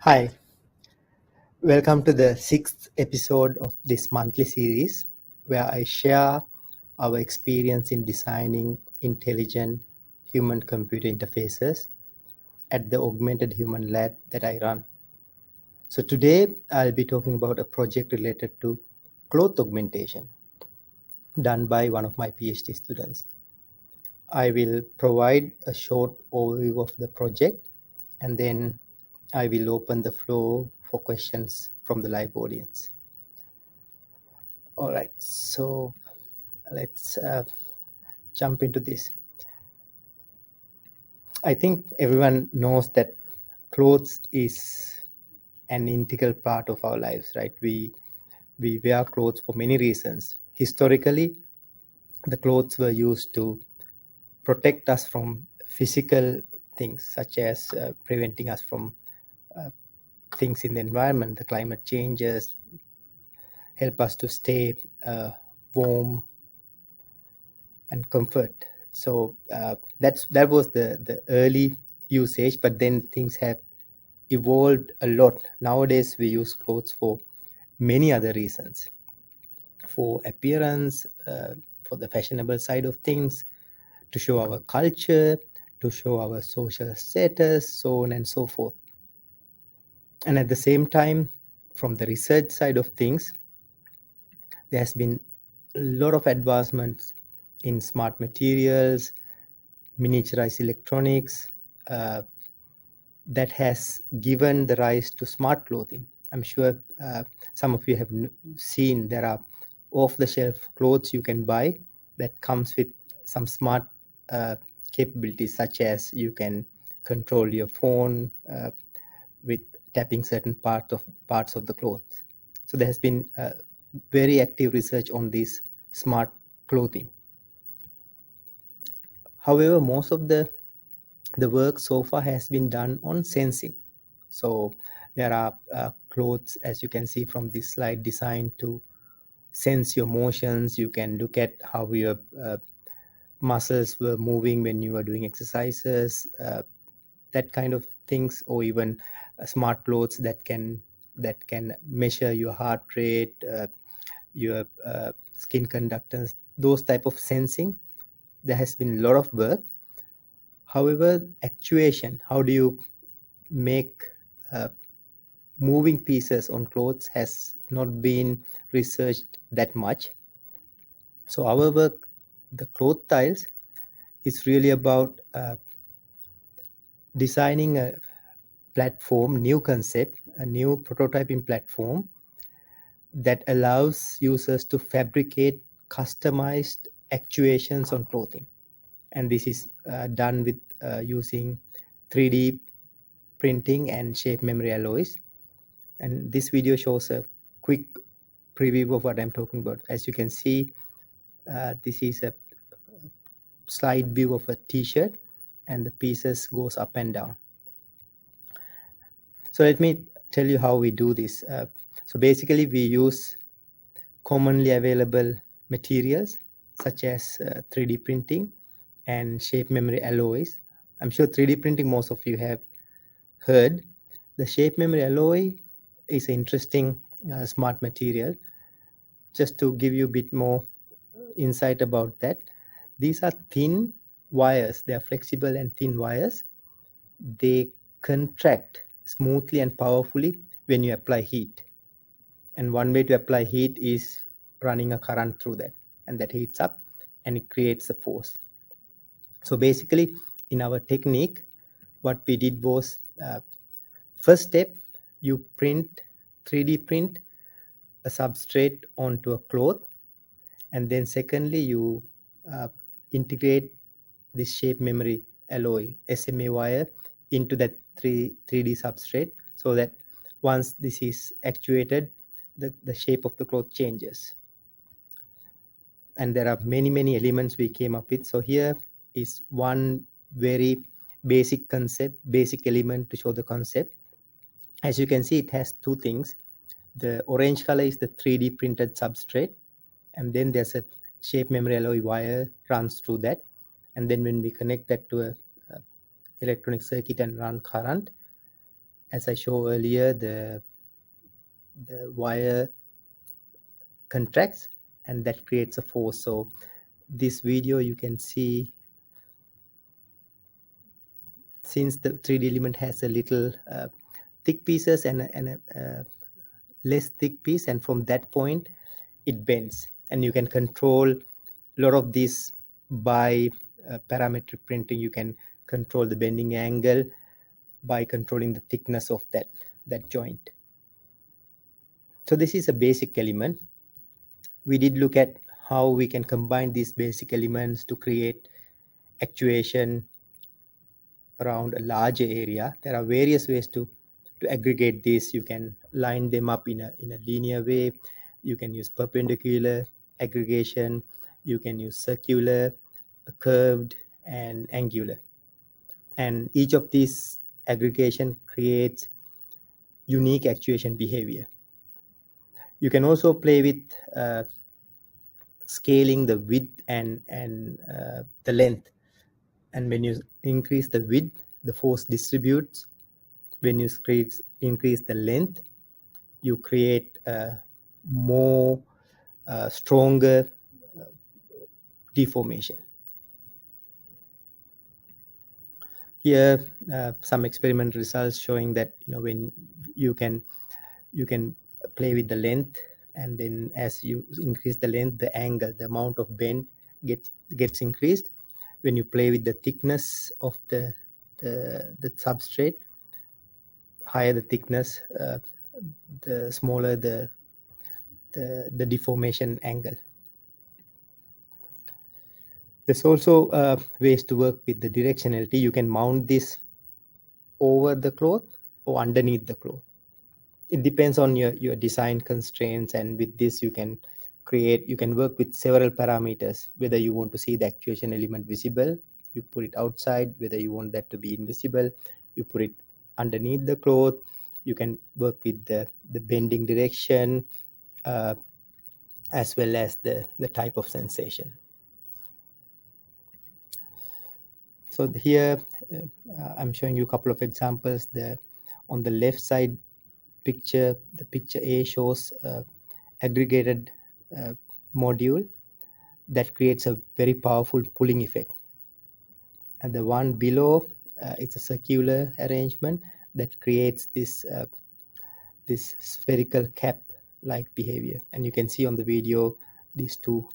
Hi, welcome to the sixth episode of this monthly series where I share our experience in designing intelligent human computer interfaces at the augmented human lab that I run. So, today I'll be talking about a project related to cloth augmentation done by one of my PhD students. I will provide a short overview of the project and then I will open the floor for questions from the live audience. All right, so let's jump into this. I think everyone knows that clothes is an integral part of our lives, right? We wear clothes for many reasons. Historically, the clothes were used to protect us from physical things, such as preventing us from uh, things in the environment, the climate changes, help us to stay warm and comfort. So that was the early usage, but then things have evolved a lot. Nowadays, we use clothes for many other reasons, for appearance, for the fashionable side of things, to show our culture, to show our social status, so on and so forth. And at the same time, from the research side of things, there has been a lot of advancements in smart materials, miniaturized electronics, uh, that has given the rise to smart clothing. I'm sure some of you have seen there are off-the-shelf clothes you can buy that comes with some smart uh, capabilities, such as you can control your phone with tapping certain parts of the cloth. So there has been very active research on this smart clothing. However, most of the work so far has been done on sensing. So there are clothes, as you can see from this slide, designed to sense your motions. You can look at how your muscles were moving when you were doing exercises, that kind of things, or even smart clothes that can measure your heart rate, your skin conductance, those type of sensing. There has been a lot of work. However, actuation, how do you make uh, moving pieces on clothes, has not been researched that much. So our work, the cloth tiles, is really about designing a platform, new concept, a new prototyping platform that allows users to fabricate customized actuations on clothing. And this is done with using 3D printing and shape memory alloys. And this video shows a quick preview of what I'm talking about. As you can see, this is a slide view of a t-shirt and the pieces goes up and down. So let me tell you how we do this. So basically we use commonly available materials such as 3D printing and shape memory alloys. I'm sure 3D printing, most of you have heard. The shape memory alloy is an interesting smart material. Just to give you a bit more insight about that, these are thin wires. They are flexible and thin wires. They contract smoothly and powerfully when you apply heat. And one way to apply heat is running a current through that, and that heats up and it creates a force. So basically, in our technique, what we did was, first step, you 3D print a substrate onto a cloth, and then secondly you uh, integrate this shape memory alloy SMA wire into that 3D substrate, so that once this is actuated, the shape of the cloth changes. And there are many elements we came up with. So here is one very basic element to show the concept. As you can see, it has two things. The orange color is the 3D printed substrate, and then there's a shape memory alloy wire runs through that. And then when we connect that to a electronic circuit and run current, as I showed earlier, the wire contracts and that creates a force. So this video you can see, since the 3D element has a little thick pieces and a less thick piece, and from that point it bends, and you can control a lot of this by parametric printing. You can control the bending angle by controlling the thickness of that joint. So this is a basic element. We did look at how we can combine these basic elements to create actuation around a larger area. There are various ways to aggregate this. You can line them up in a linear way. You can use perpendicular aggregation. You can use circular, curved, and angular. And each of these aggregation creates unique actuation behavior. You can also play with scaling the width and the length. And when you increase the width, the force distributes. When you increase the length, you create more stronger deformation. Here, some experimental results showing that when you can play with the length, and then as you increase the length, the angle, the amount of bend gets increased. When you play with the thickness of the substrate, higher the thickness, the smaller the deformation angle. There's also ways to work with the directionality. You can mount this over the cloth or underneath the cloth. It depends on your design constraints, and with this you can work with several parameters. Whether you want to see the actuation element visible, you put it outside. Whether you want that to be invisible, you put it underneath the cloth. You can work with the bending direction, as well as the type of sensation. So here I'm showing you a couple of examples. On the left side picture, the picture A shows aggregated module that creates a very powerful pulling effect. And the one below, it's a circular arrangement that creates this spherical cap like behavior. And you can see on the video these two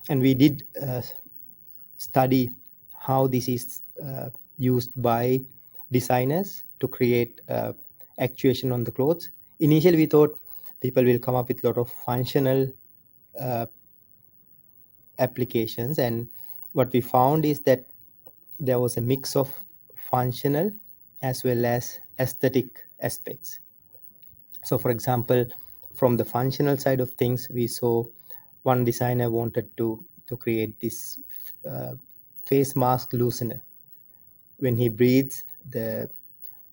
and we did study how this is used by designers to create actuation on the clothes. Initially, we thought people will come up with a lot of functional applications, and what we found is that there was a mix of functional as well as aesthetic aspects. So, for example, from the functional side of things, we saw one designer wanted to create this face mask loosener. When he breathes, the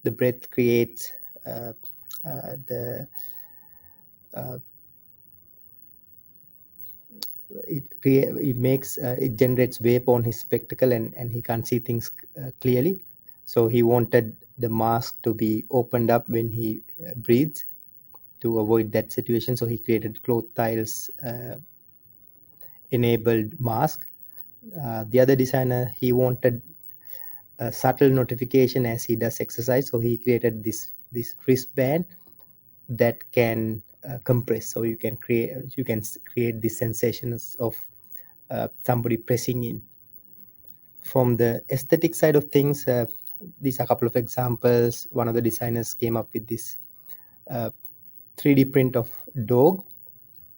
breath creates it generates vapor on his spectacle, and he can't see things clearly. So he wanted the mask to be opened up when he breathes to avoid that situation. So he created ClothTiles enabled mask. The other designer, he wanted a subtle notification as he does exercise, so he created this wristband that can compress, so you can create these sensations of somebody pressing in. From the aesthetic side of things, these are a couple of examples. One of the designers came up with this 3D print of dog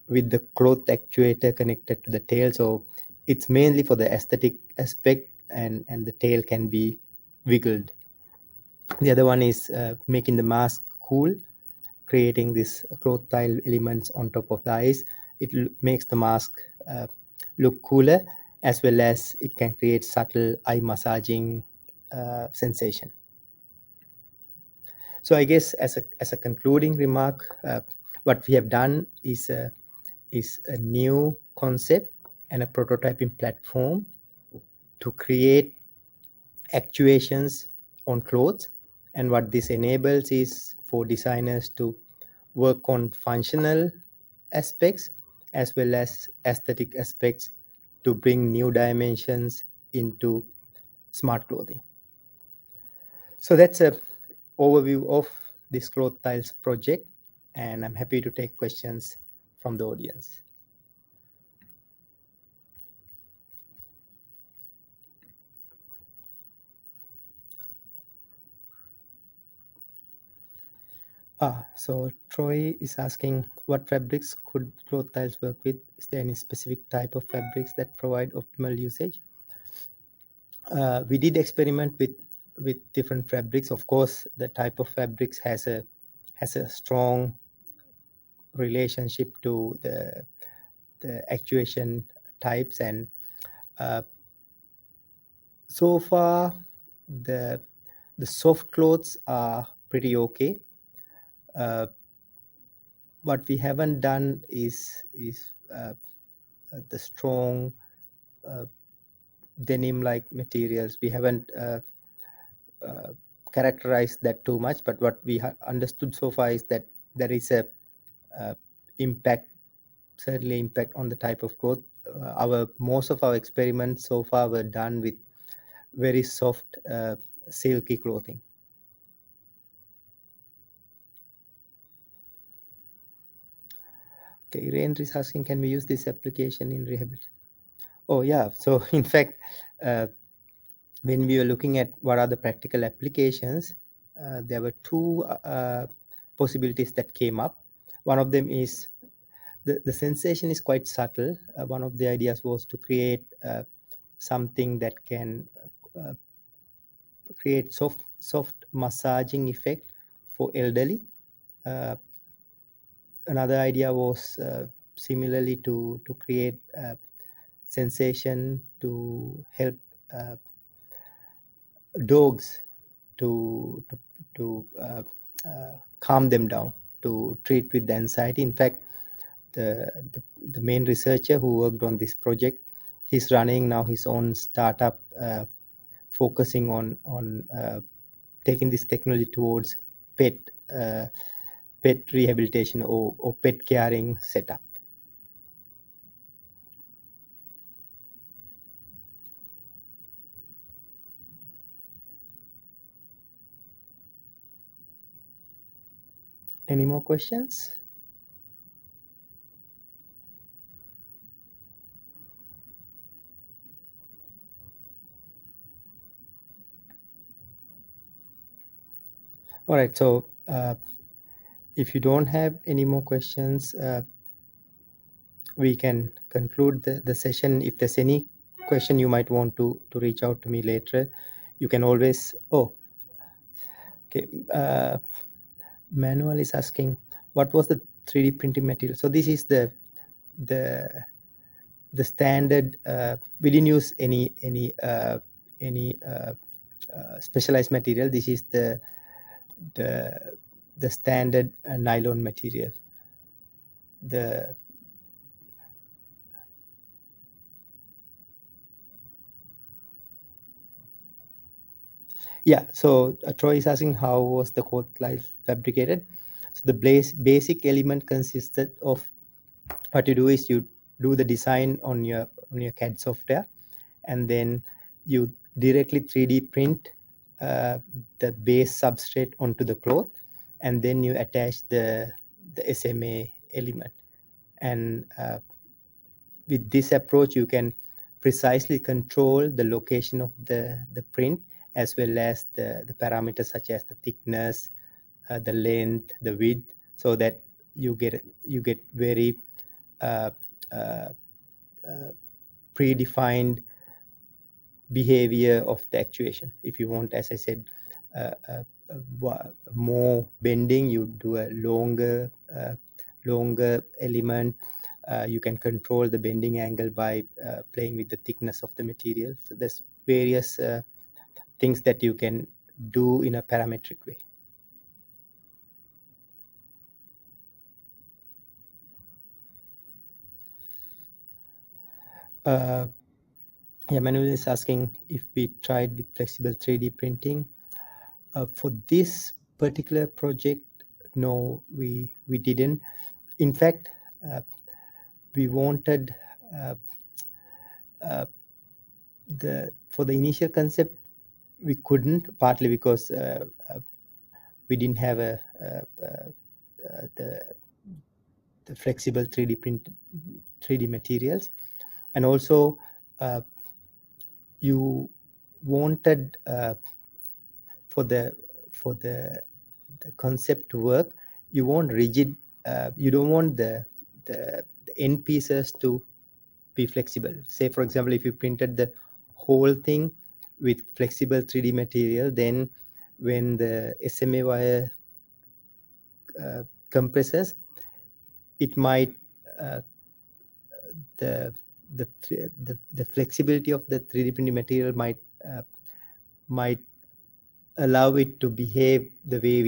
with the cloth actuator connected to the tail. So it's mainly for the aesthetic aspect, and the tail can be wiggled. The other one is making the mask cool, creating this cloth tile elements on top of the eyes. It makes the mask look cooler, as well as it can create subtle eye massaging sensation. So I guess as a concluding remark, what we have done is a new concept and a prototyping platform to create actuations on clothes. And what this enables is for designers to work on functional aspects as well as aesthetic aspects to bring new dimensions into smart clothing. So that's a overview of this cloth tiles project, and I'm happy to take questions from the audience. So Troy is asking, what fabrics could cloth tiles work with? Is there any specific type of fabrics that provide optimal usage? We did experiment with different fabrics. Of course, the type of fabrics has a strong relationship to the actuation types, and so far the soft clothes are pretty okay. What we haven't done is the strong denim like materials. We haven't characterized that too much, but what we understood so far is that there is a impact, certainly impact on the type of cloth. Our most of our experiments so far were done with very soft silky clothing. Okay, Irene is asking, can we use this application in rehabilitation? Oh yeah, so in fact, when we were looking at what are the practical applications, there were two possibilities that came up. One of them is the sensation is quite subtle. One of the ideas was to create something that can create soft massaging effect for elderly. Another idea was similarly to create sensation to help dogs to calm them down, to treat with the anxiety. In fact, the main researcher who worked on this project, he's running now his own startup focusing on taking this technology towards pet pet rehabilitation or pet caring setup. Any more questions? All right, so if you don't have any more questions, we can conclude the session. If there's any question you might want to reach out to me later, you can always, okay. Manuel is asking, what was the 3D printing material? So this is the standard. We didn't use any specialized material. This is the standard nylon material. Yeah, so Troy is asking how was the ClothTiles fabricated. So the basic element consisted of, what you do is you do the design on your CAD software, and then you directly 3D print the base substrate onto the cloth, and then you attach the SMA element. And with this approach, you can precisely control the location of the print, as well as the parameters such as the thickness, the length, the width, so that you get very predefined behavior of the actuation. If you want, as I said, more bending, you do a longer element. You can control the bending angle by playing with the thickness of the material. So there's various things that you can do in a parametric way. Yeah, Manuel is asking if we tried with flexible 3D printing. For this particular project, no, we didn't. In fact, uh, we wanted uh, the for the initial concept we couldn't, partly because we didn't have the the flexible 3D print 3D materials, and also uh, you wanted for the for the concept to work, you want rigid, you don't want the end pieces to be flexible. Say for example, if you printed the whole thing with flexible 3D material, then when the SMA wire compresses, it might uh, the, the flexibility of the 3D printing material might allow it to behave the way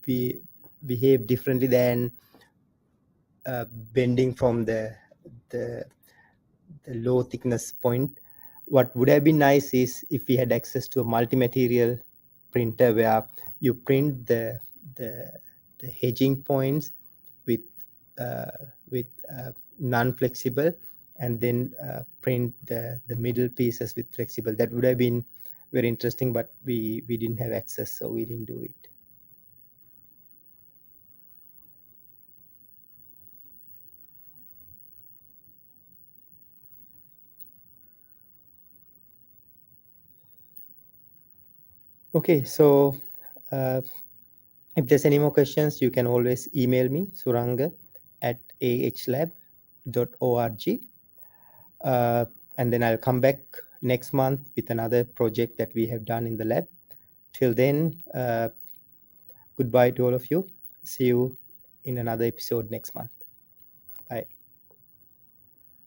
we behave differently than bending from the the low thickness point. What would have been nice is if we had access to a multi-material printer where you print the, the hedging points with with non-flexible, and then print the middle pieces with flexible. That would have been very interesting, but we didn't have access, so we didn't do it. Okay, so uh, if there's any more questions, you can always email me, Suranga at ahlab.org. Uh, and then I'll come back next month with another project that we have done in the lab. Till then, goodbye to all of you. See you in another episode next month.